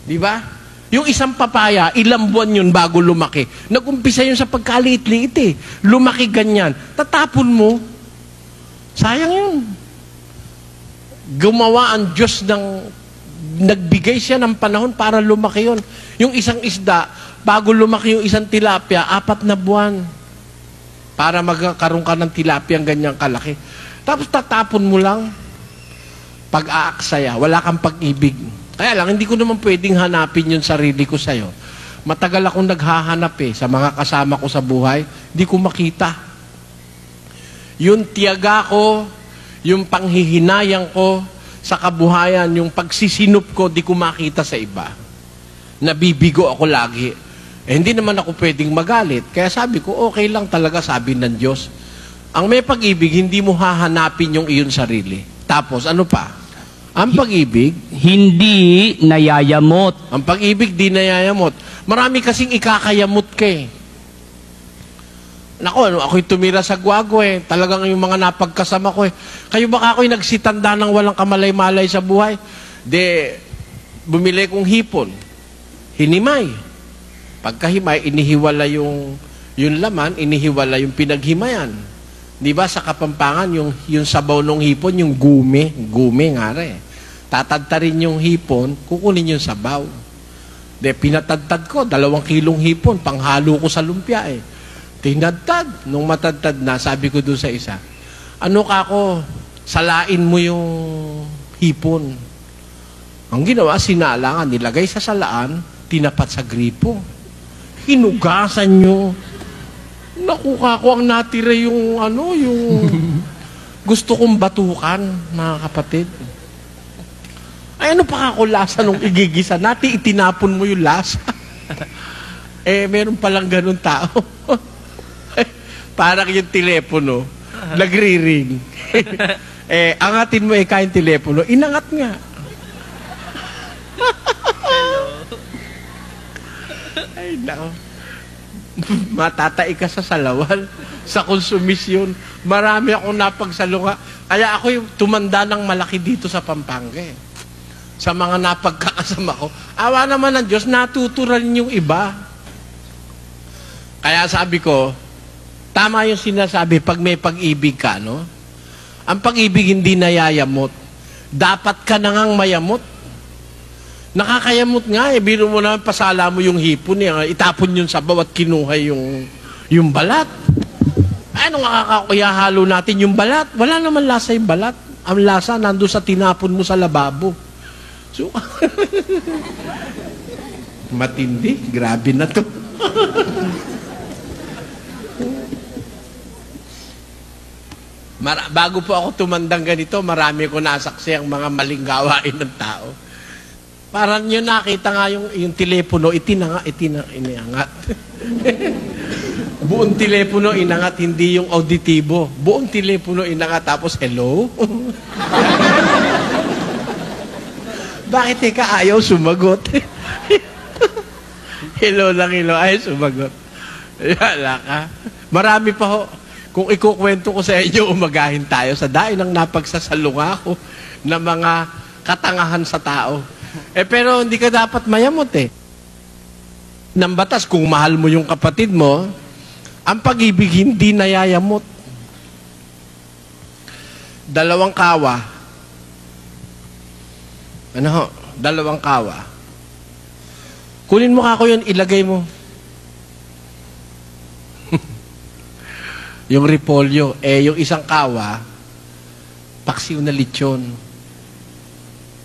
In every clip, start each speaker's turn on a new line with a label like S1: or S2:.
S1: Di ba? Yung isang papaya, ilang buwan yun bago lumaki. Nag-umpisa yun sa pagkaliit-liit eh. Lumaki ganyan. Tatapon mo. Sayang yun. Gumawa ang Diyos ng... Nagbigay siya ng panahon para lumaki yun. Yung isang isda, bago lumaki yung isang tilapia, 4 na buwan. Para magkaroon ka ng tilapia ang ganyang kalaki. Tapos tatapon mo lang. Pag-aaksaya, wala kang pag-ibig. Kaya lang, hindi ko naman pwedeng hanapin yung sarili ko sa'yo. Matagal akong naghahanap sa mga kasama ko sa buhay, hindi ko makita. Yung tiyaga ko, yung panghihinayang ko sa kabuhayan, yung pagsisinup ko, di ko makita sa iba. Nabibigo ako lagi. Hindi naman ako pwedeng magalit. Kaya sabi ko, okay lang talaga, sabi ng Diyos. Ang may pag-ibig, hindi mo hahanapin yung iyong sarili. Tapos, ano pa? Ang pag-ibig,
S2: hindi nayayamot.
S1: Ang pag-ibig, di nayayamot. Marami kasing ikakayamot ka eh. Naku, ako'y tumira sa Guago eh. Talagang yung mga napagkasama ko eh. Kayo baka ako'y nagsitanda ng walang kamalay-malay sa buhay? Bumili kong hipon. Hinimay. Pagkahimay, inihiwala yung laman, inihiwala yung pinaghimayan. Di ba sa Kapampangan, yung sabaw ng hipon, yung gume nga rin. Tatadtarin yung hipon, kukunin yung sabaw. Pinatadtad ko, 2 kilong hipon, panghalo ko sa lumpia eh. Tinadtad. Nung matadtad na, sabi ko doon sa isa, ano ka ako, salain mo yung hipon. Ang ginawa, sinalangan, nilagay sa salaan, tinapat sa gripo. Hinugasan nyo. Nakuha ko ang natira yung gusto kong batukan, mga kapatid. Ay, ano pa ako lasa nung igigisa? Nati, itinapon mo yung lasa. Meron palang ganun tao. Parang yung telepono, nagri-ring. Angatin mo yung telepono, inangat nga. Ay, nako. Matatai ka sa salawal, sa konsumisyon. Marami akong napagsalunga. Kaya ako yung tumanda ng malaki dito sa Pampanga eh. Sa mga napagkakasama ko. Awa naman ng Diyos, natuturan yung iba. Kaya sabi ko, tama yung sinasabi pag may pag-ibig ka, no? Ang pag-ibig hindi nayayamot. Dapat ka na ngang mayamot. Nakakayamot nga eh. Biro mo naman, pasala mo yung hipon eh. Itapon yung sabaw at kinuha yung balat. Ano halo natin yung balat? Wala naman lasa yung balat. Ang lasa nandun sa tinapon mo sa lababo. So, matindi. Grabe na to. Bago po ako tumandang ganito, marami ko nasaksi ang mga maling gawain ng tao. Parang nyo nakita nga yung telepono, ininangat. Buong telepono inangat, hindi yung auditibo. Buong telepono inangat, tapos hello? Bakit ayaw sumagot? Hello lang, hello, ayaw sumagot. Wala ka. Marami pa ho. Kung ikukwento ko sa inyo, umagahin tayo sa dain ng napagsasalunga ko ng mga katangahan sa tao. Pero hindi ka dapat mayamot eh. Ng batas, kung mahal mo yung kapatid mo, ang pag-ibig hindi nayayamot. 2 kawa. 2 kawa. Kunin mo kako yun, ilagay mo. Yung repolyo, yung isang kawa, paksiw na lechon.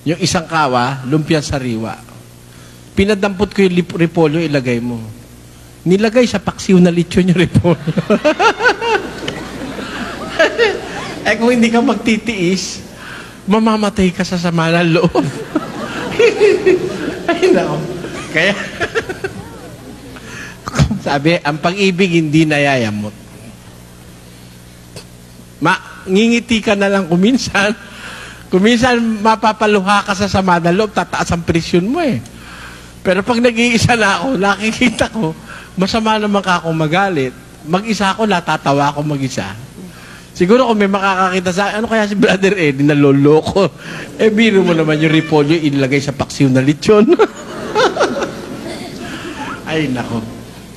S1: Yung isang kawa, lumpiang sariwa. Pinadampot ko yung repolyo, ilagay mo. Nilagay sa paksiw na lechon yung repolyo. Kung hindi ka magtitiis, mamamatay ka sa sama ng loob. Ay, nako. Kaya, sabi, ang pag-ibig hindi nayayamot. Ngingiti ka na lang kuminsan. Kuminsan, mapapaluha ka sa sama ng loob, tataas ang presyon mo eh. Pero pag nag-iisa na ako, nakikita ko, masama naman ka akong magalit. Mag-isa ako, natatawa ako mag-isa. Siguro kung may makakakita sa ano kaya si Brother Eddie naloloko? Biro mo naman yung repolyo, ilagay sa paksiw na lechon. Ay, nako.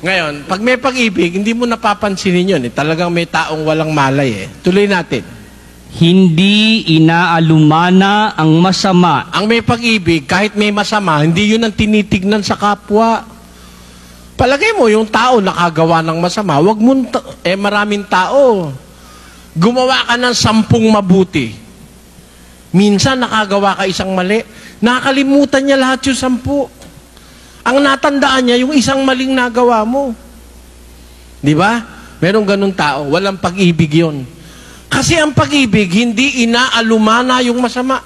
S1: Ngayon, pag may pag-ibig, hindi mo napapansinin yun. Talagang may taong walang malay. Tuloy natin.
S2: Hindi inaalumana ang masama.
S1: Ang may pag-ibig, kahit may masama, hindi yun ang tinitignan sa kapwa. Palagay mo, yung tao nakagawa ng masama, wag mo, maraming tao. Gumawa ka ng 10 mabuti. Minsan nakagawa ka isang mali. Nakalimutan niya lahat yung 10. Ang natandaan niya, yung isang maling nagawa mo. Di ba? Merong ganun tao. Walang pag-ibig yun. Kasi ang pag-ibig, hindi inaalumana yung masama.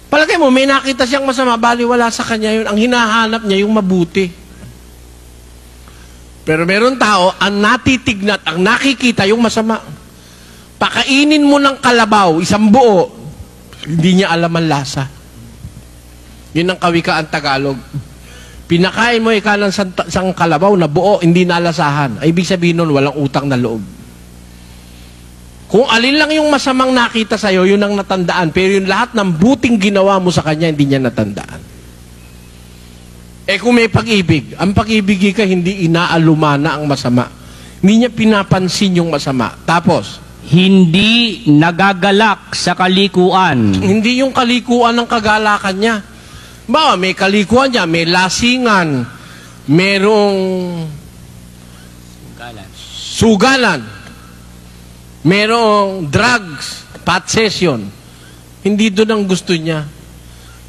S1: Palagay mo, may nakita siyang masama, baliwala sa kanya yun. Ang hinahanap niya, yung mabuti. Pero meron tao, ang natitignan, ang nakikita, yung masama. Pakainin mo ng kalabaw, isang buo, hindi niya alam ang lasa. Yun ang kawikaan Tagalog. Pinakain mo ika ng isang kalabaw na buo, hindi nalasahan. Ay, ibig sabihin nun, walang utang na loob. Kung alin lang yung masamang nakita sa'yo, yun ang natandaan. Pero yung lahat ng buting ginawa mo sa kanya, hindi niya natandaan. Kung may pag-ibig, ang pag-ibig ka, hindi inaalumana ang masama. Hindi niya pinapansin yung masama. Tapos,
S2: Hindi nagagalak sa kalikuan.
S1: hindi yung kalikuan ng kagalakan niya. Bawa, may kalikuan niya, may lasingan, merong sugalan, merong drugs, pot session. Hindi doon ang gusto niya.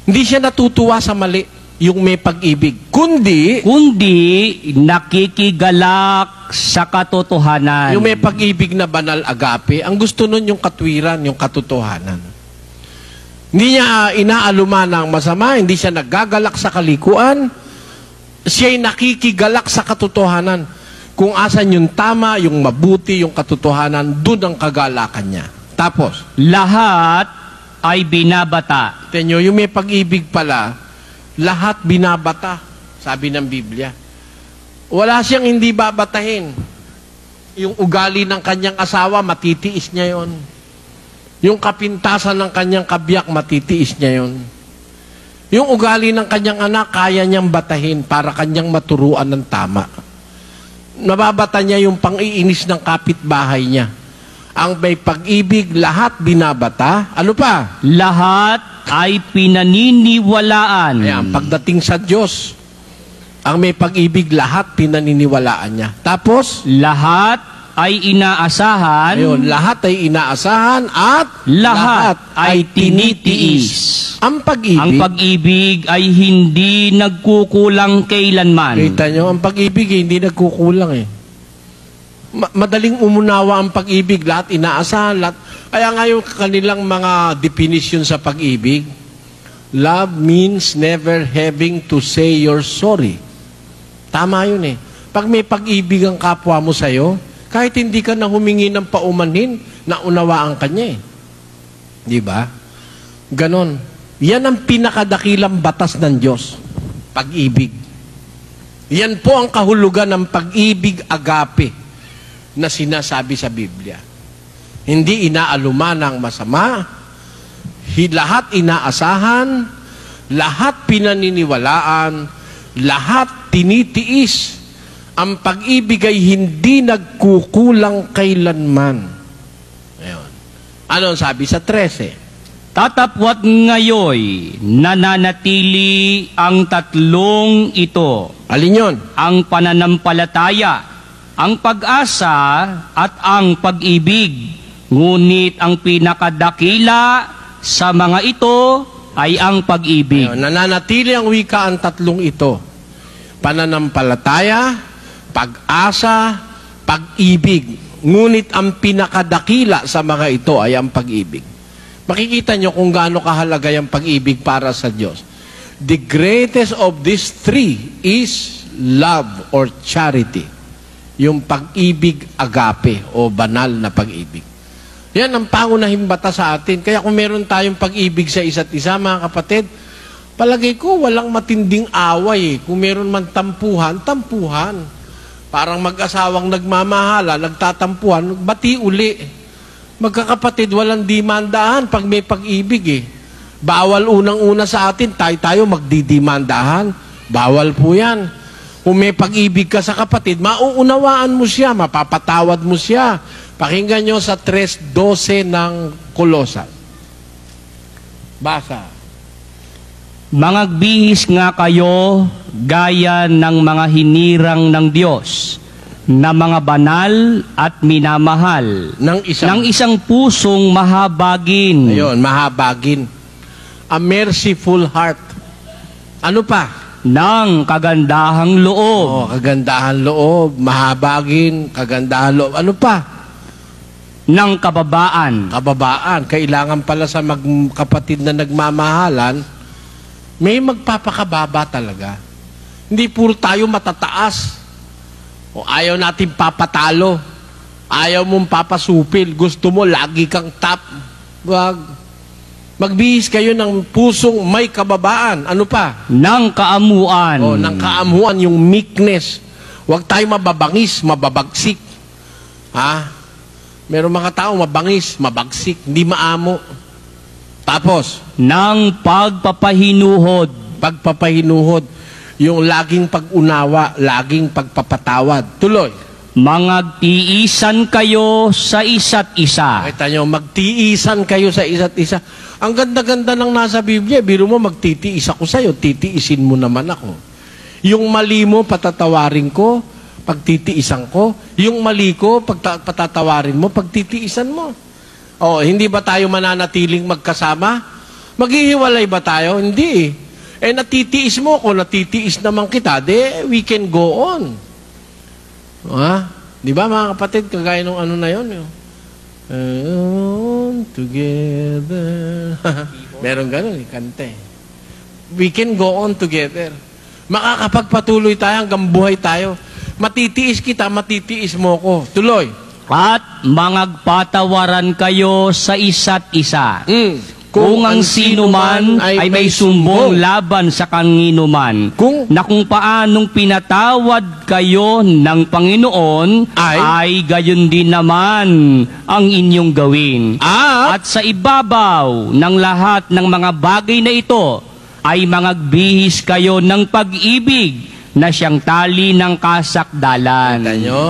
S1: Hindi siya natutuwa sa mali, yung may pag-ibig. Kundi
S2: Nakikigalak sa katotohanan.
S1: yung may pag-ibig na banal agape, ang gusto nun yung katwiran, yung katotohanan. Hindi niya inaalumana ang masama, hindi siya nagagalak sa kalikuan, siya'y nakikigalak sa katotohanan. Kung asan yung tama, yung mabuti, yung katotohanan, doon ang kagalakan niya. Tapos,
S2: Lahat ay binabata.
S1: tenyo, yung may pag-ibig pala, lahat binabata, sabi ng Biblia. Wala siyang hindi babatahin. Yung ugali ng kanyang asawa, matitiis niya yon. Yung kapintasan ng kanyang kabiyak, matitiis niya yon. Yung ugali ng kanyang anak, kaya niyang batahin para kanyang maturuan ng tama. Nababata niya yung pang-iinis ng kapitbahay niya. Ang may pag-ibig, lahat binabata. Ano pa?
S2: Lahat ay pinaniniwalaan.
S1: Ayan, pagdating sa Diyos, ang may pag-ibig, lahat pinaniniwalaan niya. Tapos,
S2: Lahat ay inaasahan.
S1: ayun, lahat ay inaasahan at
S2: Lahat ay tinitiis.
S1: Ang pag-ibig,
S2: Ang pag-ibig ay hindi nagkukulang kailanman.
S1: kita nyo, ang pag-ibig hindi nagkukulang eh. Madaling umunawa ang pag-ibig, lahat inaasahan, lahat. Kaya nga yung kanilang mga definition sa pag-ibig, love means never having to say you're sorry. Tama yun eh. Pag may pag-ibig ang kapwa mo sa'yo, kahit hindi ka na humingi ng paumanhin, naunawaan ka niya eh. Di ba? Ganon. Yan ang pinakadakilang batas ng Diyos. Pag-ibig. Yan po ang kahulugan ng pag-ibig agape na sinasabi sa Biblia. Hindi inaalumana ang masama, lahat inaasahan, lahat pinaniniwalaan, lahat tinitiis. Ang pag-ibig ay hindi nagkukulang kailanman. Ayun. Ano ang sabi sa 13?
S2: Tatapwat ngayoy, nananatili ang tatlong ito.
S1: Alin yun?
S2: Ang pananampalataya, ang pag-asa, at ang pag-ibig. Ngunit ang pinakadakila sa mga ito ay ang pag-ibig.
S1: Ayun, nananatili ang wika ang tatlong ito. Pananampalataya, pag-asa, pag-ibig. Ngunit ang pinakadakila sa mga ito ay ang pag-ibig. Makikita nyo kung gaano kahalaga yung pag-ibig para sa Diyos. The greatest of these three is love or charity. Yung pag-ibig agape o banal na pag-ibig. Yan ang pangunahing bata sa atin. Kaya kung meron tayong pag-ibig sa isa't isa, mga kapatid, palagay ko walang matinding away. Kung meron man tampuhan, tampuhan. Parang mag-asawang nagmamahala, nagtatampuhan, bati uli. Magkakapatid, walang dimandahan pag may pag-ibig eh. Bawal unang-una sa atin, tayo magdidimandahan. Bawal po yan. Kung may pag-ibig ka sa kapatid, mauunawaan mo siya, mapapatawad mo siya. Pakinggan nyo sa 3:12 ng Kolosas. Basa.
S2: Mangagbihis nga kayo gaya ng mga hinirang ng Diyos na mga banal at minamahal
S1: Ng
S2: isang pusong mahabagin.
S1: Ayun, mahabagin. A merciful heart. Ano pa?
S2: Ng kagandahang loob.
S1: Oh, kagandahan loob, mahabagin, kagandahan loob. Ano pa?
S2: Ng kababaan.
S1: Kababaan. Kailangan pala sa kapatid na nagmamahalan, may magpapakababa talaga. Hindi puro tayo matataas. O ayaw natin papatalo. Ayaw mong papasupil. Gusto mo, lagi kang top. Wag. Magbihis kayo ng pusong may kababaan. Ano pa?
S2: Ng kaamuan.
S1: O, ng kaamuan, yung meekness. Huwag tayo mababangis, mababagsik. Ha? Meron mga tao mabangis, mabagsik, hindi maamo. Tapos,
S2: Ng pagpapahinuhod.
S1: pagpapahinuhod. Yung laging pag-unawa, laging pagpapatawad. Tuloy.
S2: Mangagtiisan kayo sa isa't isa.
S1: Kita nyo, magtiisan kayo sa isa't isa. Ang ganda-ganda ng nasa Biblia, biro mo, magtitiis ako sa'yo, titiisin mo naman ako. Yung mali mo, patatawarin ko, pagtitiisan ko. Yung mali ko, patatawarin mo, pagtitiisan mo. O, hindi ba tayo mananatiling magkasama? Maghihiwalay ba tayo? Hindi. Eh, natitiis mo ako, natitiis naman kita, we can go on. Ha? Di ba mga kapatid, kagaya nung ano na yun? On together. Meron ganun, kante. We can go on together. Makakapagpatuloy tayo hanggang buhay tayo. Matitiis kita, matitiis mo ko. Tuloy.
S2: At mangagpatawaran kayo sa isa't isa. Kung ang sino man ay may sumbong laban sa kanginuman, na kung paanong pinatawad kayo ng Panginoon, ay gayon din naman ang inyong gawin. At sa ibabaw ng lahat ng mga bagay na ito, ay mangagbihis kayo ng pag-ibig na siyang tali ng kasakdalan.
S1: Kita nyo?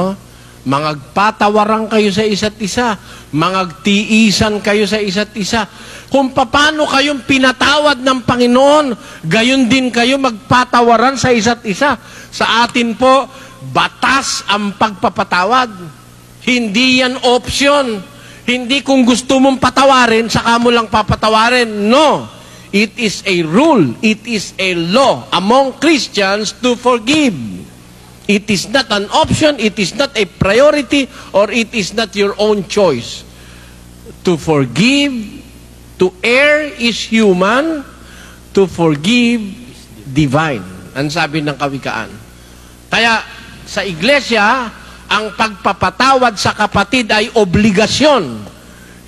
S1: Mangagpatawaran kayo sa isa't isa. Mangagtiisan kayo sa isa't isa. Kung paano kayong pinatawad ng Panginoon, gayon din kayo magpatawaran sa isa't isa. Sa atin po, batas ang pagpapatawad. Hindi yan option. Hindi kung gusto mong patawarin, saka mo lang papatawarin. No. It is a rule. It is a law among Christians to forgive. It is not an option, it is not a priority, or it is not your own choice. To forgive, to err is human, to forgive, divine. Ang sabi ng Kawikaan. Kaya, sa iglesia, ang pagpapatawad sa kapatid ay obligasyon.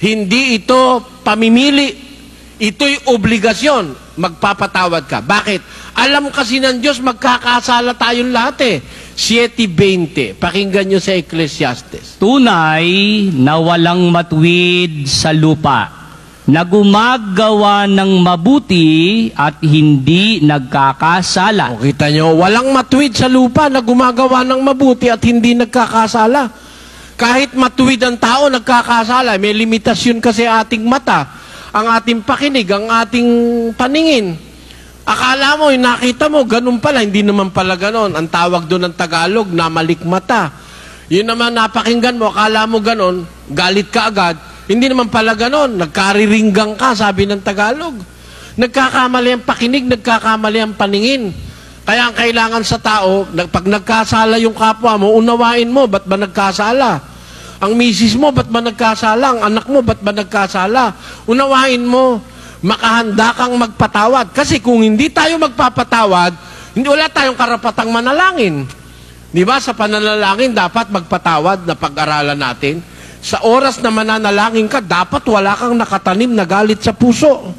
S1: Hindi ito pamimili. Ito'y obligasyon. Magpapatawad ka. Bakit? Alam kasi ng Diyos, magkakasala tayong lahat eh. 7:20. Pakinggan nyo sa Ecclesiastes.
S2: Tunay na walang matuwid sa lupa, na gumagawa ng mabuti at hindi nagkakasala.
S1: O, kita nyo, walang matuwid sa lupa na gumagawa ng mabuti at hindi nagkakasala. Kahit matuwid ang tao, nagkakasala. May limitasyon kasi ating mata, ang ating pakinig, ang ating paningin. Akala mo, yung nakita mo, ganun pala, hindi naman pala ganun. Ang tawag doon ng Tagalog, namalikmata. Yun naman, napakinggan mo, akala mo ganun, galit ka agad. Hindi naman pala ganun, nagkariringgang ka, sabi ng Tagalog. Nagkakamali ang pakinig, nagkakamali ang paningin. Kaya ang kailangan sa tao, pag nagkasala yung kapwa mo, unawain mo, ba't ba nagkasala? Ang misis mo, ba't ba nagkasala? Ang anak mo, ba't ba nagkasala? Unawain mo. Makahanda kang magpatawad. Kasi kung hindi tayo magpapatawad, wala tayong karapatang manalangin. Di ba? Sa pananalangin, dapat magpatawad na pag-aralan natin. Sa oras na mananalangin ka, dapat wala kang nakatanim na galit sa puso.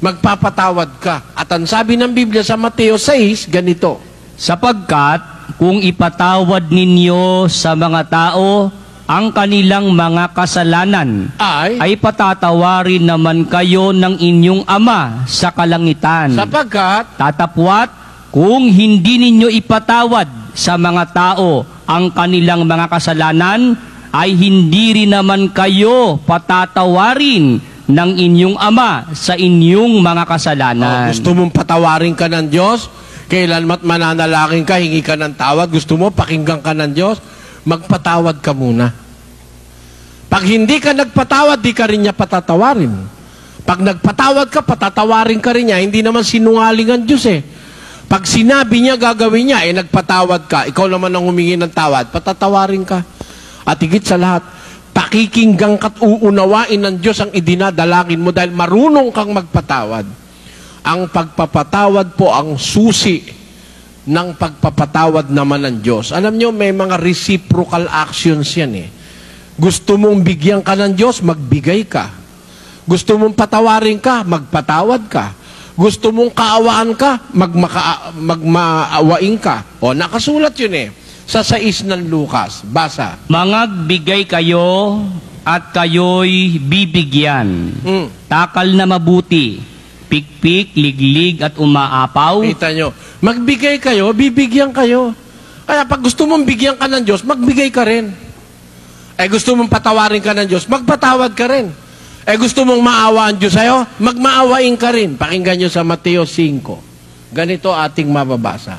S1: Magpapatawad ka. At ang sabi ng Biblia sa Mateo 6, ganito.
S2: Sapagkat kung ipatawad ninyo sa mga tao ang kanilang mga kasalanan, ay patatawarin naman kayo ng inyong Ama sa kalangitan.
S1: Sapagkat
S2: tatapwat kung hindi ninyo ipatawad sa mga tao ang kanilang mga kasalanan, ay hindi rin naman kayo patatawarin ng inyong Ama sa inyong mga kasalanan.
S1: Gusto mong patawarin ka ng Diyos? Kailanmat mananalangin ka, hingi ka ng tawad? Gusto mo pakinggan ka ng Diyos? Magpatawad ka muna. Pag hindi ka nagpatawad, di ka rin niya patatawarin. Pag nagpatawad ka, patatawarin ka rin niya. Hindi naman sinungaling ang Diyos eh. Pag sinabi niya, gagawin niya, nagpatawad ka, ikaw naman ang humingi ng tawad, patatawarin ka. At higit sa lahat, pakikinggan ka't uunawain ng Diyos ang idinadalangin mo dahil marunong kang magpatawad. Ang pagpapatawad po ang susi ng pagpapatawad naman ng Diyos. Alam niyo, may mga reciprocal actions yan eh. Gusto mong bigyan ka ng Diyos, magbigay ka. Gusto mong patawarin ka, magpatawad ka. Gusto mong kaawaan ka, magmaawain ka. O, nakasulat yun eh. Sa 6 ng Lucas. Basa.
S2: Mangagbigay kayo at kayo'y bibigyan. Takal na mabuti, pikpik, liglig at umaapaw.
S1: Kita nyo. Magbigay kayo, bibigyan kayo. Kaya pag gusto mong bigyan ka ng Diyos, magbigay ka rin. Gusto mong patawarin ka ng Diyos, magpatawad ka rin. Gusto mong maawa ang Diyos sa'yo, magmaawain ka rin. Pakinggan nyo sa Mateo 5. Ganito ating mababasa.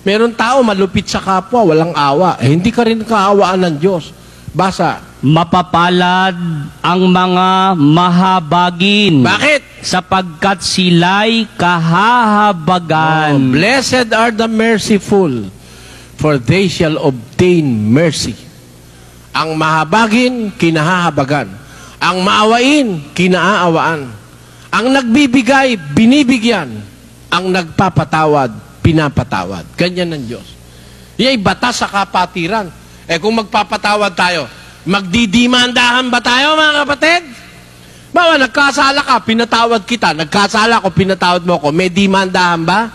S1: Meron tao malupit sa kapwa, walang awa. Hindi ka rin kaawaan ng Diyos. Basa.
S2: Mapapalad ang mga mahabagin.
S1: Bakit?
S2: Sapagkat sila'y kahahabagan.
S1: Blessed are the merciful, for they shall obtain mercy. Ang mahabagin, kinahahabagan. Ang maawain, kinaaawaan. Ang nagbibigay, binibigyan. Ang nagpapatawad, pinapatawad. Ganyan ng Diyos. Iya'y batas sa kapatiran. Kung magpapatawad tayo, magdidimandahan ba tayo, mga kapatid? Bawa, nagkasala ka, pinatawad kita. Nagkasala ko, pinatawad mo ko. May dimandahan ba?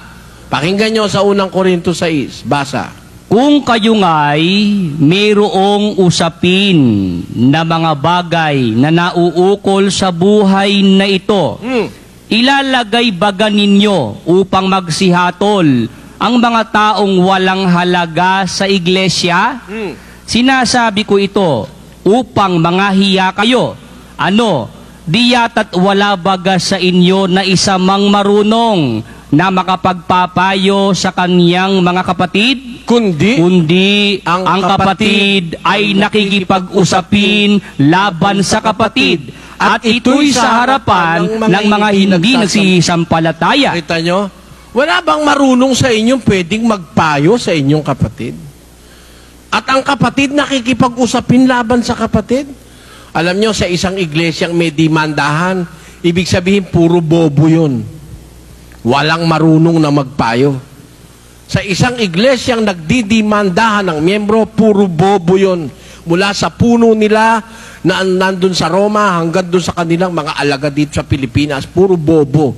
S1: Pakinggan nyo sa 1 Korinto 6. Basa.
S2: Kung kayo nga'y mayroong usapin na mga bagay na nauukol sa buhay na ito, ilalagay baga ninyo upang magsihatol ang mga taong walang halaga sa iglesia? Sinasabi ko ito upang mangahiya kayo. Ano, di yata't wala baga sa inyo na isa mang marunong na makapagpapayo sa kaniyang mga kapatid? Kundi ang kapatid ay nakikipag-usapin laban sa kapatid. At ito'y sa harapan ng mga hindi nagsisampalataya.
S1: Kita nyo? Wala bang marunong sa inyong pwedeng magpayo sa inyong kapatid? At ang kapatid nakikipag-usapin laban sa kapatid? Alam nyo, sa isang iglesyang may dimandahan, ibig sabihin puro bobo yun. Walang marunong na magpayo. Sa isang iglesyang nagdidimandahan ng miyembro, puro bobo yun. Mula sa puno nila na nandun sa Roma hanggang dun sa kanilang mga alaga dito sa Pilipinas, puro bobo.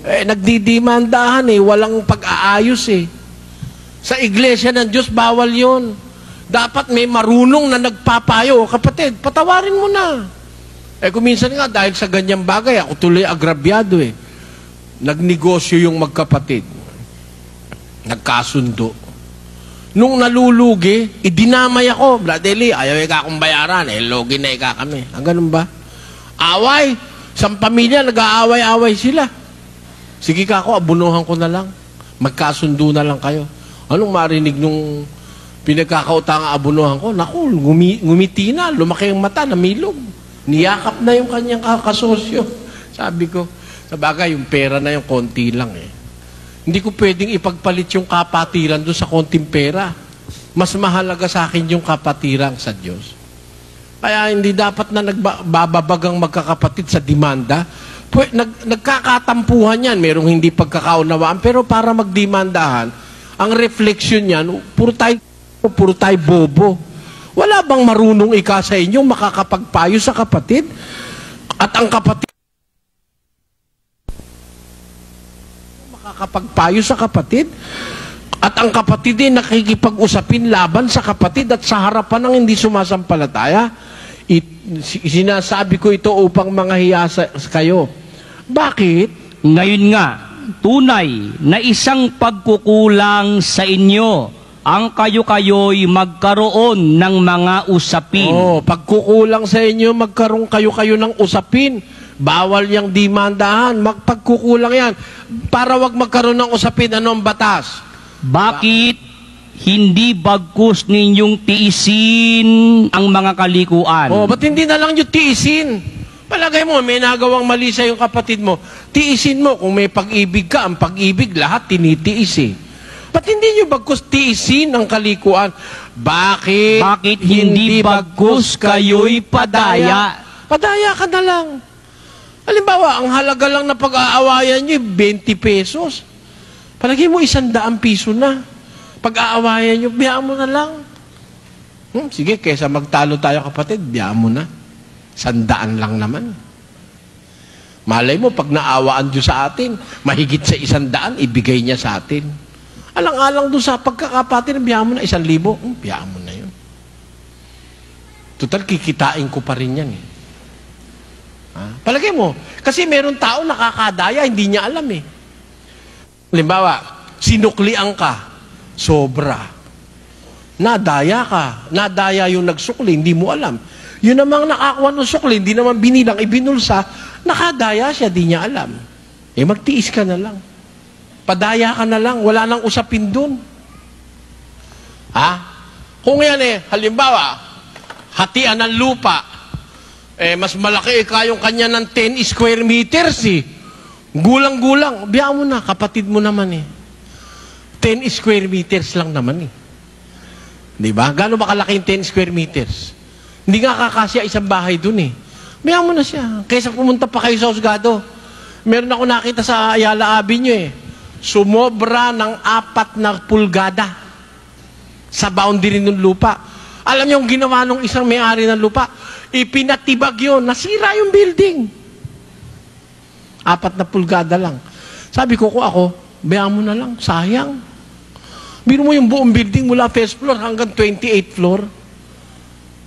S1: Nagdidimandahan walang pag-aayos Sa iglesia ng Diyos, bawal yun. Dapat may marunong na nagpapayo. Kapatid, patawarin mo na. Kung minsan nga, dahil sa ganyang bagay, ako tuloy agrabyado Nagnegosyo yung magkapatid. Nagkasundo. Nung nalulugi, idinamay ako. Bradley, ayaw ka akong bayaran. Logi na ika kami. Ang ganun ba? Away. Isang pamilya, nag-aaway-away sila. Sige ka ako, abunuhan ko na lang. Magkasundo na lang kayo. Anong marinig nung pinagkakautang abunuhan ko? Naku, ngumiti na. Lumaki ang mata, namilog. Niyakap na yung kanyang kasosyo. Sabi ko, sabagay, yung pera na yung konti lang Hindi ko pwedeng ipagpalit yung kapatiran doon sa konting pera. Mas mahalaga sa akin yung kapatiran sa Diyos. Kaya hindi dapat na nagbababagang magkakapatid sa demanda. Nagkakatampuhan yan, merong hindi pagkakaunawaan, pero para magdemandahan, ang refleksyon yan, puro tayo bobo. Wala bang marunong ika sa inyo makakapagpayo sa kapatid? At ang kapatid makakapagpayo sa kapatid? At ang kapatid din nakikipag-usapin laban sa kapatid at sa harapan ng hindi sumasampalataya? Sinasabi ko ito upang manghiya kayo. Bakit?
S2: Ngayon nga, tunay na isang pagkukulang sa inyo ang kayo-kayo'y magkaroon ng mga usapin.
S1: Pagkukulang sa inyo, magkaroon kayo ng usapin. Bawal yung demandahan. Pagkukulang yan. Para wag magkaroon ng usapin, anong batas?
S2: Bakit hindi bagkus ninyong tiisin ang mga kalikuan?
S1: Ba't hindi na lang yung tiisin? Palagay mo, may nagawang mali sa yung kapatid mo. Tiisin mo. Kung may pag-ibig ka, ang pag-ibig, lahat tinitiis eh. Ba't hindi nyo bagkus tiisin ang kalikuan?
S2: Bakit hindi bagkus kayo'y padaya?
S1: Padaya ka na lang. Halimbawa, ang halaga lang na pag-aawayan nyo, 20 pesos. Palagay mo, 100 piso na. Pag-aawayan nyo, biyaan mo na lang. Sige, kesa magtalo tayo kapatid, biyaan mo na. 100 lang naman. Malay mo, pag naawaan nyo sa atin, mahigit sa 100, ibigay niya sa atin. Alang-alang doon sa pagkakapatid, biyaan mo na 1,000. Biyaan mo na yun. Total, kikitain ko pa rin yan eh. Palagay mo, kasi meron tao nakakadaya, hindi niya alam eh. Halimbawa, sinuklian ka, sobra. Nadaya ka, nadaya yung nagsukli, hindi mo alam. Yun namang nakakuha ng sukli, hindi naman binilang, ibinulsa, nakadaya siya, di niya alam. Magtiis ka na lang. Padaya ka na lang, wala nang usapin dun. Kung yan halimbawa, hatian ng lupa, mas malaki yung kanya ng 10 square meters Gulang-gulang, biyaan mo na, kapatid mo naman 10 square meters lang naman Di ba? Gano'n ba kalaki yung 10 square meters? Hindi nga kakasya isang bahay dun Biyaan mo na siya. Kaysa pumunta pa kayo sa Husgado. Meron ako nakita sa Ayala Avenue sumobra ng 4 na pulgada sa boundary ng lupa. Alam niyo yung ginawa ng isang may-ari ng lupa? Ipinatibag yun. Nasira yung building. 4 na pulgada lang. Sabi ko ako, bayaan mo na lang. Sayang. Biro mo yung buong building mula first floor hanggang 28th floor.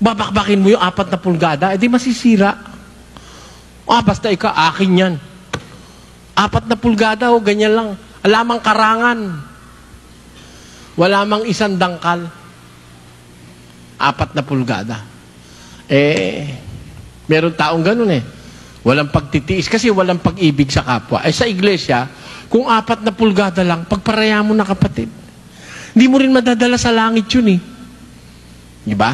S1: Babakbakin mo yung 4 na pulgada, edi masisira. Basta akin yan. 4 na pulgada ganyan lang. Alamang karangan. Wala mang isang dangkal. 4 na pulgada. Meron taong ganun Walang pagtitiis kasi walang pag-ibig sa kapwa. Sa iglesia, kung 4 na pulgada lang, pagparaya mo na kapatid. Hindi mo rin madadala sa langit yun Diba?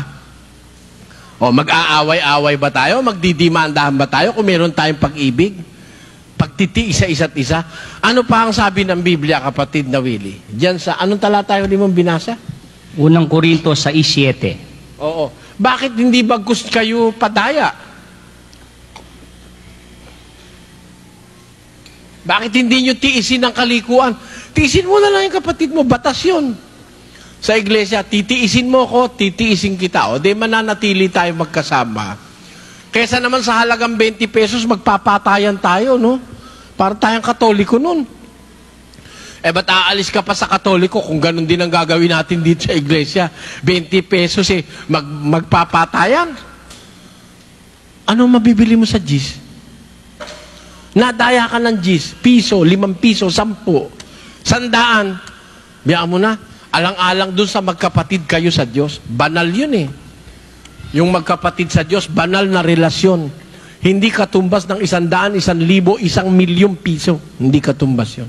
S1: Mag-aaway-away ba tayo? Magdidimandahan ba tayo kung meron tayong pag-ibig? Pagtitiis sa isa't isa. Ano pa ang sabi ng Biblia, kapatid na Willie? Diyan sa, anong talata di mo binasa?
S2: Unang Korinto 6:7.
S1: Bakit hindi bagkus kayo padaya? Bakit hindi nyo tiisin ang kalikuan? Tiisin mo na lang yung kapatid mo, batas yun. Sa iglesia, titiisin mo ko, titiisin kita. Di mananatili tayo magkasama. Kesa naman sa halagang 20 pesos, magpapatayan tayo, Para tayong Katoliko nun. Ba't aalis ka pa sa Katoliko kung ganun din ang gagawin natin dito sa iglesia? 20 pesos magpapatayan. Ano mabibili mo sa GIS? Nadaya ka ng GIS, piso, 5 piso, 10, 100. Biyaan mo na, alang-alang dun sa magkapatid kayo sa Diyos. Banal yun Yung magkapatid sa Diyos, banal na relasyon. Hindi katumbas ng 100, 1,000, 1,000,000 piso. Hindi katumbas yun.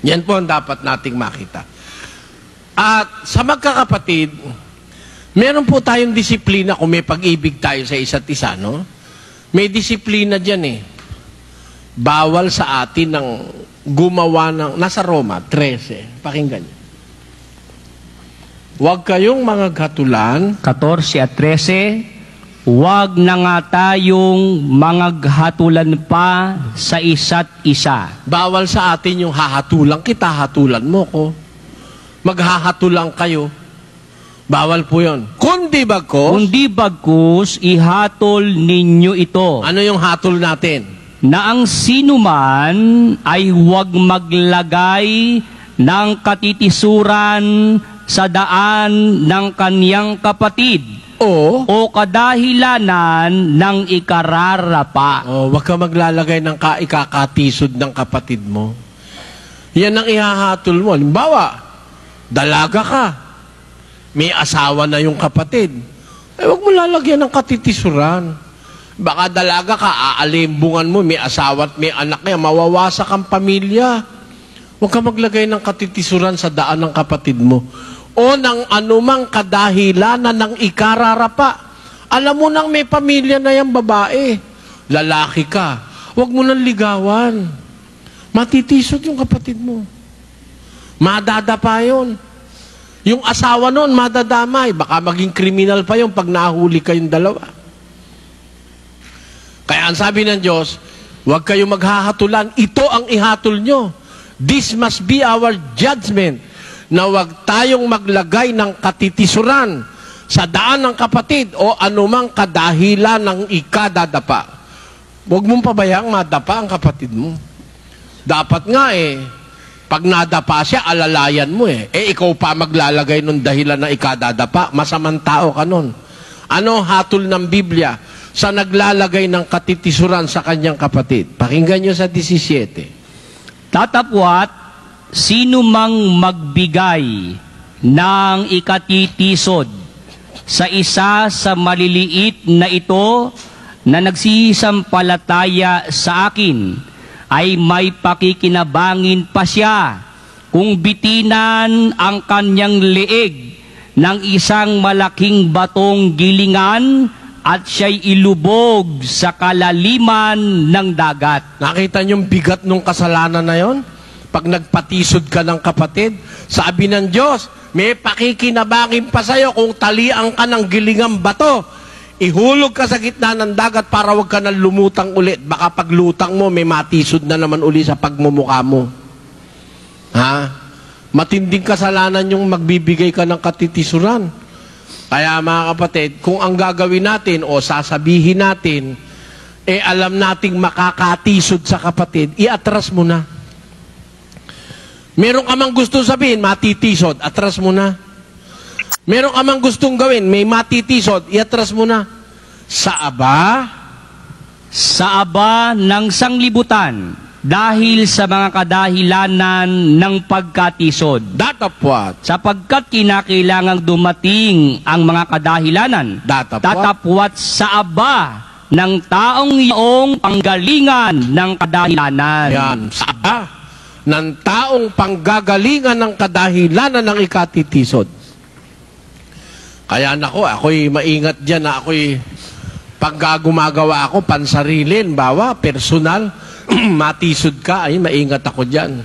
S1: Yan po ang dapat nating makita. At sa magkakapatid, meron po tayong disiplina kung may pag-ibig tayo sa isa't isa, May disiplina dyan Bawal sa atin ng gumawa ng, nasa Roma 13, pakinggan niyo. Huwag kayong mga gatulan.
S2: 14 at 13, huwag na nga tayong mangaghatulan pa sa isa't isa.
S1: Bawal sa atin yung hahatulan kita, hatulan mo ko. Maghahatulan kayo. Bawal po yun. Kundi
S2: bagkus, ihatol ninyo ito.
S1: Ano yung hatol natin?
S2: Na ang sinuman ay huwag maglagay ng katitisuran sa daan ng kaniyang kapatid. o kadahilanan ng ikararapa.
S1: Wag ka maglalagay ng ikakatisod ng kapatid mo. Yan ang ihahatol mo. Halimbawa, dalaga ka. May asawa na yung kapatid. Wag mo lalagyan ng katitisuran. Baka dalaga ka, aalimbungan mo, may asawa at may anak niya, mawawasak ang pamilya. Huwag ka maglagay ng katitisuran sa daan ng kapatid mo. O ng anumang kadahilanan ng ikararapa. Alam mo nang may pamilya na yung babae. Lalaki ka. Huwag mo nang ligawan. Matitisod yung kapatid mo. Madadapa yun. Yung asawa noon, madadamay. Baka maging kriminal pa yun pag nahuli kayong dalawa. Kaya ang sabi ng Diyos, huwag kayong maghahatulan. Ito ang ihatol nyo. This must be our judgment. Na huwag tayong maglagay ng katitisuran sa daan ng kapatid o anumang kadahilan ng ikadadapa. Huwag mong pabayang madapa ang kapatid mo. Dapat nga pag nadapa siya, alalayan mo ikaw pa maglalagay ng dahilan na ikadadapa, masamang tao ka nun. Ano hatol ng Biblia sa naglalagay ng katitisuran sa kanyang kapatid? Pakinggan nyo sa 17.
S2: Tatapwat, sino mang magbigay ng ikatitisod sa isa sa maliliit na ito na nagsisampalataya sa akin, ay may pakikinabangin pa siya kung bitinan ang kanyang leeg ng isang malaking batong gilingan at siya'y ilubog sa kalaliman ng dagat.
S1: Nakita niyong bigat ng kasalanan na yon? Pag nagpatisod ka ng kapatid, sabi ng Diyos, may pakikinabangin pa sa'yo kung talian ka ng gilingang bato. Ihulog ka sa gitna ng dagat para wag ka nang lumutang ulit. Baka paglutang mo, may matisod na naman uli sa pagmumukha mo. Matinding kasalanan yung magbibigay ka ng katitisuran. Kaya mga kapatid, kung ang gagawin natin o sasabihin natin, alam nating makakatisod sa kapatid, iatras mo na. Meron ka mang gustong sabihin, matitisod, atras mo na. Meron ka mang gustong gawin, may matitisod, iatras mo na. Sa aba
S2: ng sanglibutan, dahil sa mga kadahilanan ng pagkatisod.
S1: Datapwat.
S2: Sapagkat kinakailangang dumating ang mga kadahilanan. Datapwat sa aba ng taong iyong panggalingan ng kadahilanan.
S1: Yan, sa aba ng taong panggagalingan ng kadahilanan ng ikatitisod. Kaya ako'y maingat dyan na pag gumagawa ako, pansarilin, bawa, personal, matisod ka, maingat ako dyan.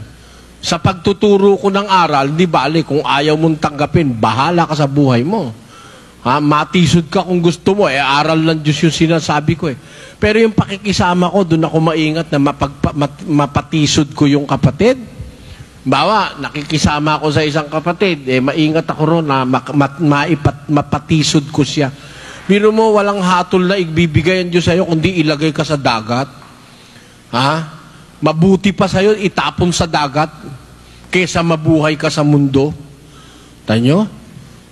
S1: Sa pagtuturo ko ng aral, di bali, kung ayaw mong tanggapin, bahala ka sa buhay mo. Matisod ka kung gusto mo, aral ng Diyos yung sinasabi ko Pero yung pakikisama ko, doon ako maingat na mapatisod ko yung kapatid. Bawa, nakikisama ako sa isang kapatid, maingat ako ron na mapatisod ko siya. Biro mo, walang hatol na ibibigay ang Diyos sa'yo, kundi ilagay ka sa dagat. Mabuti pa sa'yo, itapon sa dagat, kaysa mabuhay ka sa mundo. Tanyo?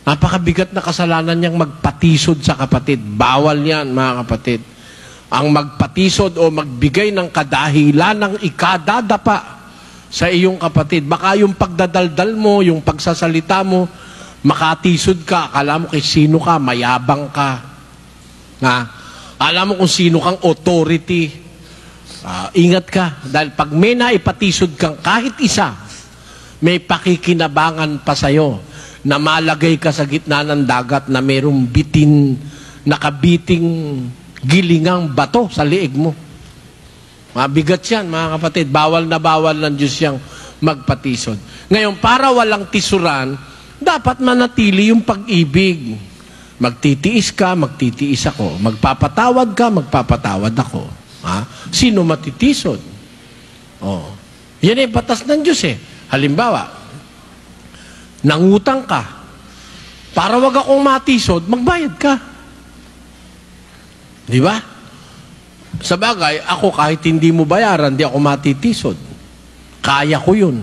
S1: Napakabigat na kasalanan niyang magpatisod sa kapatid. Bawal yan, mga kapatid. Ang magpatisod o magbigay ng kadahilan ng ikadadapa sa iyong kapatid. Baka yung pagdadaldal mo, yung pagsasalita mo, makatisod ka, akala mo kay sino ka, mayabang ka. Alam mo kung sino kang authority. Ingat ka, dahil pag may naipatisod kang kahit isa, may pakikinabangan pa sa'yo na malagay ka sa gitna ng dagat na mayroong nakabiting gilingang bato sa liig mo. Mabigat yan, mga kapatid. Bawal na bawal ng Diyos yang magpatisod. Ngayon, para walang tisuran, dapat manatili yung pag-ibig. Magtitiis ka, magtitiis ako. Magpapatawad ka, magpapatawad ako. Sino matitisod? Yan batas ng Diyos Halimbawa, nangutang ka. Para wag akong matisod, magbayad ka. Di ba? Sa bagay, ako kahit hindi mo bayaran, di ako matitisod. Kaya ko yun.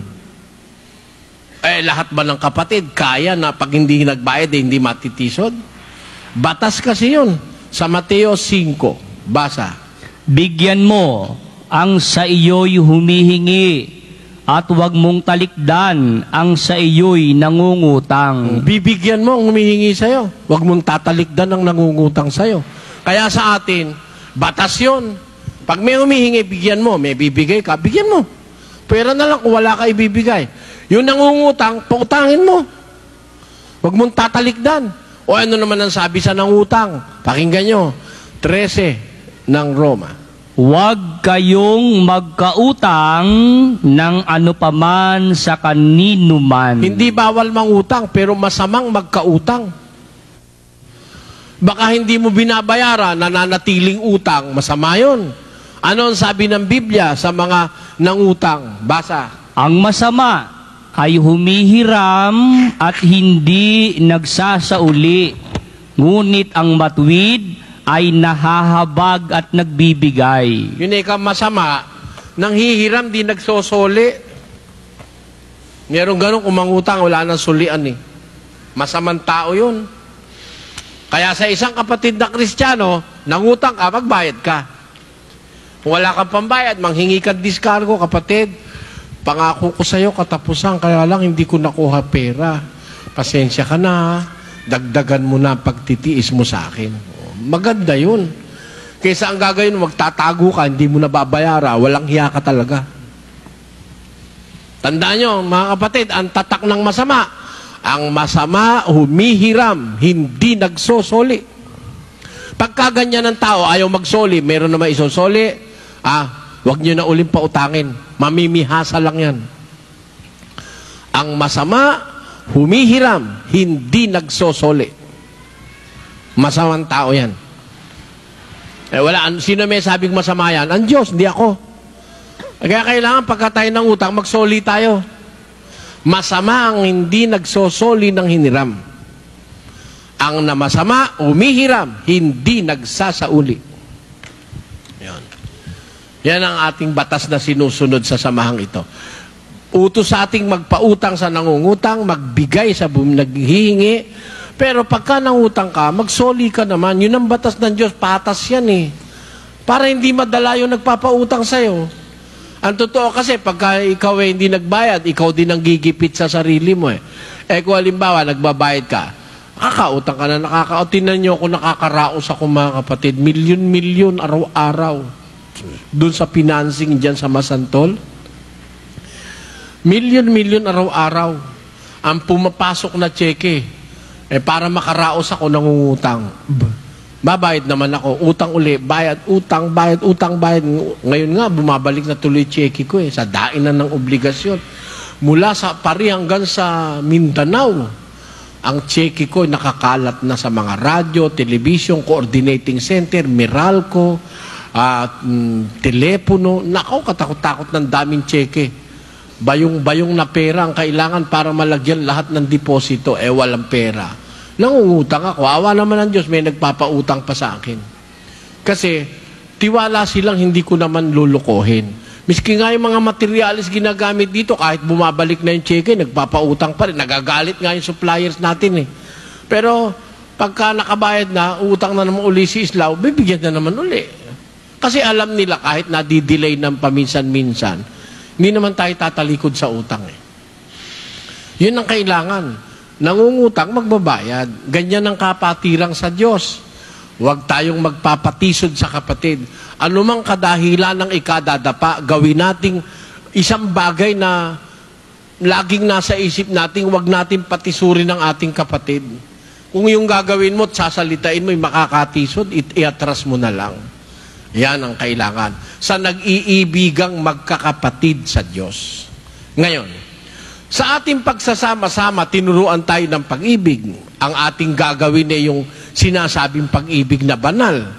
S1: Lahat ba ng kapatid, kaya na pag hindi nagbayad, hindi matitisod? Batas kasi yun. Sa Mateo 5, basa.
S2: Bigyan mo ang sa iyo'y humihingi at huwag mong talikdan ang sa iyo'y nangungutang.
S1: Bibigyan mo ang humihingi sa'yo. Huwag mong tatalikdan ang nangungutang sa'yo. Kaya sa atin, batas yun. Pag may humihingi, bigyan mo. May bibigay ka, bigyan mo. Pera na lang kung wala ka ibibigay. Yung nangungutang, pautangin mo. Huwag mong tatalikdan. O ano naman ang sabi sa nangutang? Pakinggan nyo. 13 ng Roma.
S2: Huwag kayong magkautang ng ano paman sa kanino man.
S1: Hindi bawal mangutang, pero masamang magkautang. Baka hindi mo binabayaran, nananatiling utang, masama yun. Ano ang sabi ng Biblia sa mga nangutang? Basa.
S2: Ang masama ay humihiram at hindi nagsasauli, ngunit ang matuwid ay nahahabag at nagbibigay.
S1: Yun ay masama, nang hihiram di nagsosoli. Meron ganun, kung mangutang, wala nang sulian eh. Masamang tao yun. Kaya sa isang kapatid na Kristiyano, nangutang ka, magbayad ka. Kung wala kang pambayad, manghingi ka diskargo, kapatid. Pangako ko sa'yo, katapusan, kaya lang hindi ko nakuha pera. Pasensya ka na, dagdagan mo na pagtitiis mo sa akin. Maganda yun. Kaysa ang gagawin, magtatago ka, hindi mo nababayara, walang hiya ka talaga. Tandaan nyo, mga kapatid, ang tatak ng masama. Ang masama, humihiram, hindi nagsosoli. Pagka ganyan ng tao, ayaw magsoli, meron naman isosoli, huwag nyo na uling pautangin. Mamimihasa lang yan. Ang masama, humihiram, hindi nagsosoli. Masamang tao yan. Wala, sino may sabing masama yan? Ang Diyos, hindi ako. Kaya kailangan pagka tayo ng utang, magsoli tayo. Masama ang hindi nagsosoli ng hiniram. Ang namasama, humihiram, hindi nagsasauli. Yan. Yan ang ating batas na sinusunod sa samahang ito. Utos sa ating magpautang sa nangungutang, magbigay sa naghihingi. Pero pagka nangutang ka, magsoli ka naman. Yun ang batas ng Diyos, patas yan eh. Para hindi madala yung nagpapautang sa'yo. Ang totoo kasi, pagka ikaw hindi nagbayad, ikaw din ang gigipit sa sarili mo eh. Kung halimbawa, nagbabayad ka, nakakautang ka na, nakakautinan nyo kung nakakaraos ako mga kapatid. Milyon-milyon araw-araw. Doon sa financing dyan sa Masantol. Milyon-milyon araw-araw. Ang pumapasok na cheque. Para makaraos ako, nangungutang. Babayad naman ako. Utang uli. Bayad, utang, bayad, utang, bayad. Ngayon nga, bumabalik na tuloy cheque ko eh. Sa dainan ng obligasyon. Mula sa Pari hanggang sa Mindanao. Ang cheque ko nakakalat na sa mga radyo, television, coordinating center, Meralco, telepono. Nako, katakot-takot ng daming cheque. Bayong-bayong na pera ang kailangan para malagyan lahat ng deposito. Walang pera. Nangungutang ako. Awa naman ng Diyos, may nagpapautang pa sa akin. Kasi, tiwala silang hindi ko naman lulukohin. Miski nga yung mga materialis ginagamit dito, kahit bumabalik na yung cheque, nagpapautang pa rin. Nagagalit nga yung suppliers natin eh. Pero, pagka nakabayad na, utang na naman uli si Islaw, bibigyan na naman uli. Kasi alam nila, kahit nadidelay ng paminsan-minsan, hindi naman tayo tatalikod sa utang eh. Yun ang kailangan. Nangungutang, magbabayad. Ganyan ang kapatirang sa Diyos. Huwag tayong magpapatisod sa kapatid. Anumang kadahilan ng ikadadapa, gawin nating isang bagay na laging nasa isip natin, huwag natin patisurin ng ating kapatid. Kung yung gagawin mo, sasalitain mo, makakatisod, iatras mo na lang. Yan ang kailangan. Sa nag-iibigang magkakapatid sa Diyos. Ngayon, sa ating pagsasama-sama, tinuruan tayo ng pag-ibig. Ang ating gagawin ay yung sinasabing pag-ibig na banal.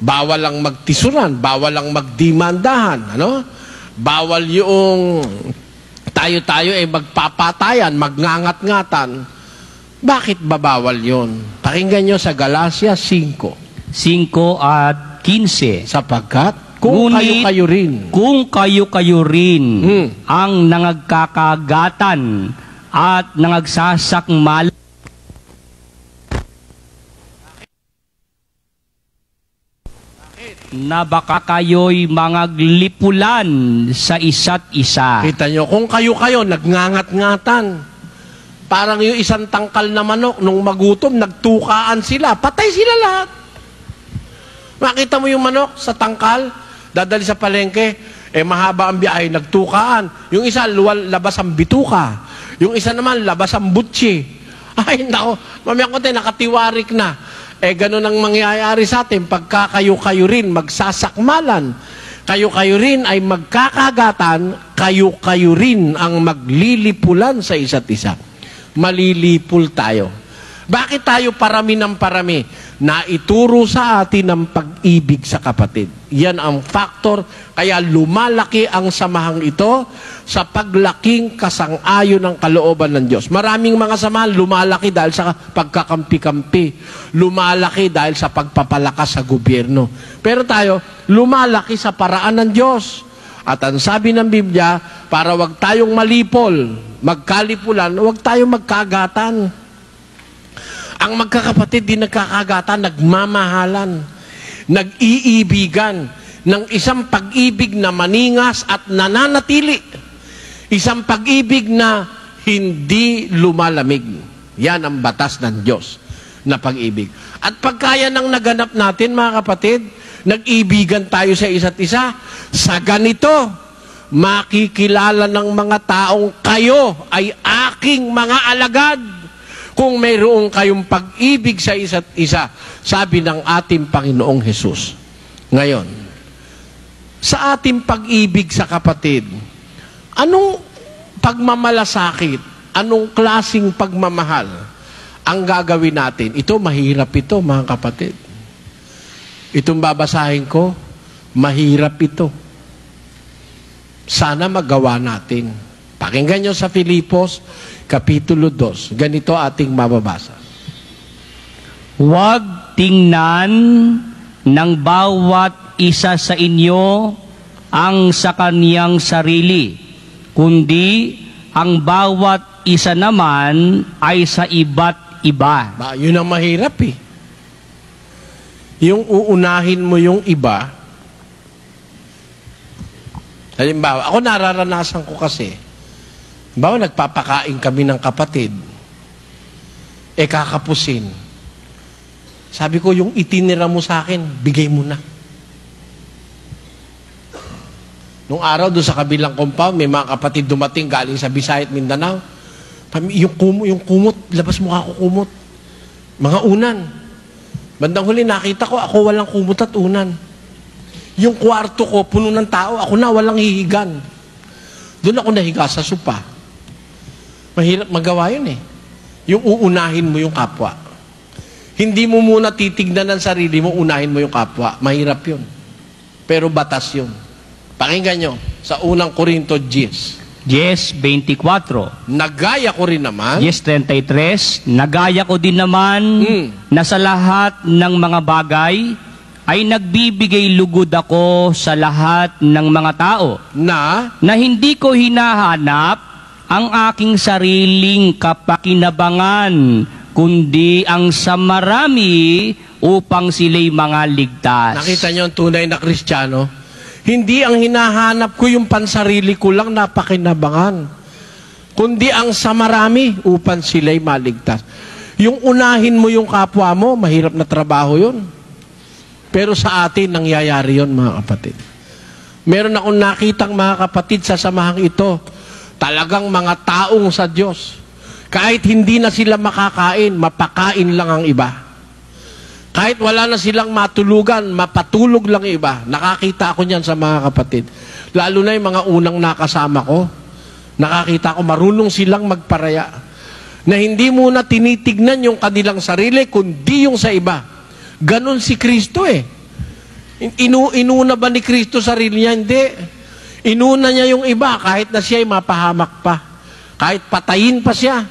S1: Bawal lang magtisuran, bawal lang magdimandahan, ano? Bawal yung tayo-tayo ay magpapatayan, magngangat-ngatan. Bakit ba bawal yun? Pakinggan nyo sa Galacia 5.
S2: 5 at 15.
S1: Sapagkat, kung kayo-kayo rin.
S2: Kung kayo-kayo rin ang nangagkakagatan at nangagsasakmal na baka kayo'y mangaglipulan sa isa't isa.
S1: Kita nyo, kung kayo nagngangat-ngatan, parang yung isang tangkal na manok, nung magutom, nagtukaan sila, patay sila lahat. Makita mo yung manok sa tangkal, dadali sa palengke, mahaba ang biyahe, nagtukaan. Yung isa, labas ang bituka. Yung isa naman, labas ang butsi. Ay, nako, mamaya ko tayo, nakatiwarik na. Ganun ang mangyayari sa atin, pagka kayo rin magsasakmalan, kayo rin ay magkakagatan, kayo rin ang maglilipulan sa isa't isa. Malilipol tayo. Bakit tayo parami ng parami? Naituro sa atin ang pag-ibig sa kapatid. Yan ang faktor, kaya lumalaki ang samahang ito sa paglaking kasang-ayon ng kalooban ng Diyos. Maraming mga samahan lumalaki dahil sa pagkakampi-kampi. Lumalaki dahil sa pagpapalakas sa gobyerno. Pero tayo, lumalaki sa paraan ng Diyos. At ang sabi ng Biblia, para wag tayong malipol, magkalipulan, wag tayong magkagatan. Ang magkakapatid din nagkakagatan, nagmamahalan, nag-iibigan ng isang pag-ibig na maningas at nananatili. Isang pag-ibig na hindi lumalamig. Yan ang batas ng Diyos na pag-ibig. At pagkaya ng naganap natin, mga kapatid, nag-ibigan tayo sa isa't isa, sa ganito, makikilala ng mga taong kayo ay aking mga alagad. Kung mayroong kayong pag-ibig sa isa't isa, sabi ng ating Panginoong Hesus. Ngayon, sa ating pag-ibig sa kapatid, anong pagmamalasakit, anong klasing pagmamahal ang gagawin natin? Ito, mahirap ito, mga kapatid. Itong babasahin ko, mahirap ito. Sana magawa natin. Pakinggan nyo sa Filipos, Kapitulo 2. Ganito ating mababasa.
S2: Huwag tingnan ng bawat isa sa inyo ang sa kaniyang sarili, kundi ang bawat isa naman ay sa iba't iba.
S1: Yun ang mahirap eh. Yung uunahin mo yung iba. Halimbawa, ako nararanasan ko kasi, halimbawa, nagpapakain kami ng kapatid, kakapusin. Sabi ko, yung itinira mo sa akin, bigay mo na. Nung araw, doon sa kabilang compound, may mga kapatid dumating galing sa Visayas, Mindanao. Yung kumot, labas mo ako kumot. Mga unan. Bandang huli, nakita ko, ako walang kumot at unan. Yung kwarto ko, puno ng tao, ako na walang hihigan. Doon ako nahiga sa sopa. Mahirap magawa yun eh. Yung uunahin mo yung kapwa. Hindi mo muna titignan ng sarili mo, unahin mo yung kapwa. Mahirap yun. Pero batas yun. Pakinggan nyo, sa unang Korinto 10.
S2: 10:24.
S1: Nagaya ko rin naman.
S2: 10:33. Nagaya ko din naman na sa lahat ng mga bagay ay nagbibigay lugod ako sa lahat ng mga tao na hindi ko hinahanap ang aking sariling kapakinabangan, kundi ang sa marami upang sila'y mga ligtas.
S1: Nakita niyo ang tunay na Kristiyano? Hindi ang hinahanap ko yung pansarili ko lang na pakinabangan, kundi ang sa marami upang sila'y maligtas. Yung unahin mo yung kapwa mo, mahirap na trabaho yun. Pero sa atin, nangyayari yun, mga kapatid. Meron akong nakitang mga kapatid sa samahang ito, talagang mga taong sa Diyos. Kahit hindi na sila makakain, mapakain lang ang iba. Kahit wala na silang matulugan, mapatulog lang ang iba. Nakakita ako niyan sa mga kapatid. Lalo na yung mga unang nakasama ko. Nakakita ko, marunong silang magparaya. Na hindi muna tinitignan yung kanilang sarili, kundi yung sa iba. Ganon si Kristo eh. Inuna ba ni Kristo sarili niya? Hindi. Inuna niya yung iba kahit na siya ay mapahamak pa. Kahit patayin pa siya.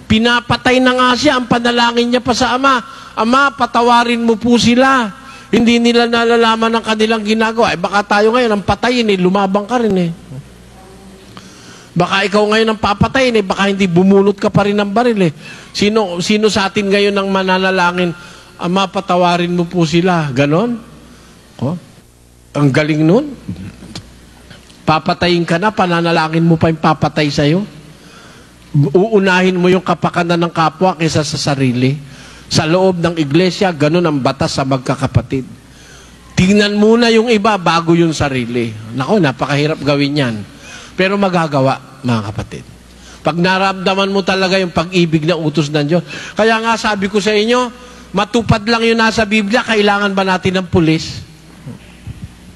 S1: Pinapatay na nga siya, ang panalangin niya pa sa Ama. Ama, patawarin mo po sila. Hindi nila nalalaman ng kanilang ginagawa. Baka tayo ngayon ang patayin lumabang ka rin Baka ikaw ngayon ang papatayin baka hindi bumulot ka pa rin ng baril Sino sa atin ngayon ang mananalangin, Ama, patawarin mo po sila. Ganon? Ang galing nun. Papatayin ka na, pananalangin mo pa yung papatay sa'yo. Uunahin mo yung kapakanan ng kapwa kaysa sa sarili. Sa loob ng iglesia, ganun ang batas sa magkakapatid. Tingnan muna yung iba bago yung sarili. Nako, napakahirap gawin yan. Pero magagawa, mga kapatid. Pag naramdaman mo talaga yung pag-ibig na utos ng Diyos. Kaya nga sabi ko sa inyo, matupad lang yung nasa Biblia, kailangan ba natin ng pulis?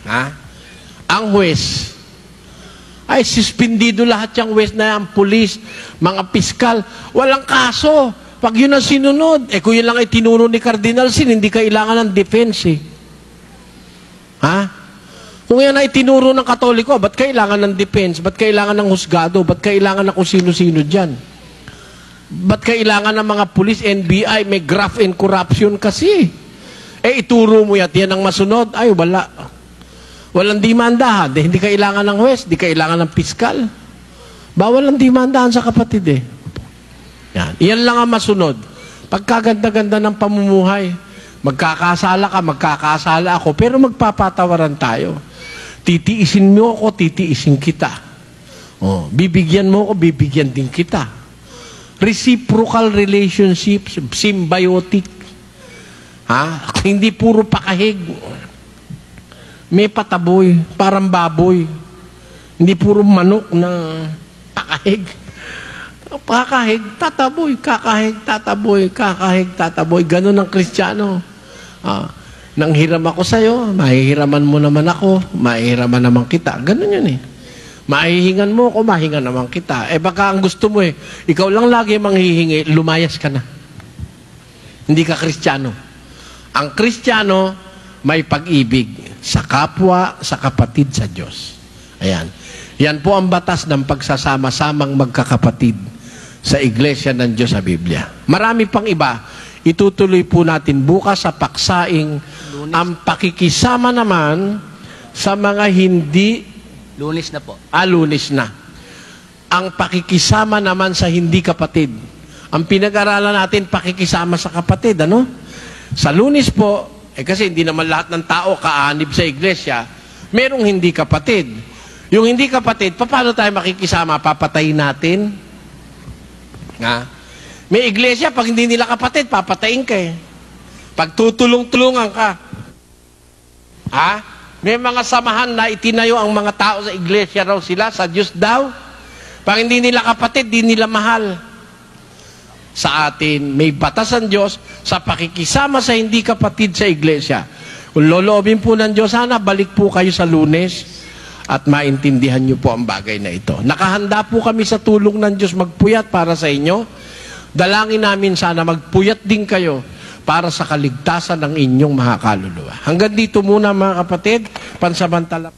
S1: Ha? Ang huwes, ay suspindido lahat yung huwes na yan, pulis, mga piskal, walang kaso. Pag yun ang sinunod, kung yun lang ay tinuro ni Cardinal Sin, hindi kailangan ng defense eh. Ha? Kung yan ay tinuro ng Katoliko, ba't kailangan ng defense? Ba't kailangan ng husgado? Ba't kailangan ng kung sino-sino dyan? Ba't kailangan ng mga pulis, NBI, may graft and corruption kasi? Ituro mo yan ang masunod. Ay, wala. Walang dimandahan. Hindi kailangan ng huwes, di kailangan ng piskal. Bawal ang dimandahan sa kapatid eh. Yan. Iyan lang ang masunod. Pagkaganda-ganda ng pamumuhay, magkakasala ka, magkakasala ako, pero magpapatawaran tayo. Titiisin mo ako, titiisin kita. Bibigyan mo ako, bibigyan din kita. Reciprocal relationships, symbiotic. Ha? Hindi puro pakahig. May pataboy, parang baboy. Hindi puro manok na pakahig. Kakahig, tataboy, kakahig, tataboy, kakahig, tataboy. Ganun ang Kristiyano. Nanghiram ako sa'yo, mahihiraman mo naman ako, mahihiraman naman kita. Ganun yun eh. Mahihingan mo ako, mahingan naman kita. Baka ang gusto mo ikaw lang lagi manghihingi, lumayas ka na. Hindi ka Kristiyano. Ang Kristiyano, may pag-ibig sa kapwa, sa kapatid, sa Diyos. Ayan. Yan po ang batas ng pagsasama-samang magkakapatid sa iglesia ng Diyos sa Biblia. Marami pang iba. Itutuloy po natin bukas sa paksaing Lunes. Ang pakikisama naman sa mga hindi...
S2: Lunes na po.
S1: Lunes na. Ang pakikisama naman sa hindi kapatid. Ang pinag-aralan natin, pakikisama sa kapatid. Ano? Sa Lunes po, kasi hindi naman lahat ng tao kaanib sa iglesia, merong hindi kapatid. Yung hindi kapatid, paano tayo makikisama? Papatayin natin? May iglesia, pag hindi nila kapatid, papatayin ka eh. Pag tutulong-tulungan ka. May mga samahan na itinayo ang mga tao sa iglesia raw sila, sa Diyos daw. Pag hindi nila kapatid, di nila mahal. Sa atin, may batas ang Diyos sa pakikisama sa hindi kapatid sa iglesia. Kung loloobin po ng Diyos, sana balik po kayo sa Lunes at maintindihan niyo po ang bagay na ito. Nakahanda po kami sa tulong ng Diyos magpuyat para sa inyo. Dalangin namin sana magpuyat din kayo para sa kaligtasan ng inyong mga kaluluwa. Hanggang dito muna mga kapatid, pansamantala.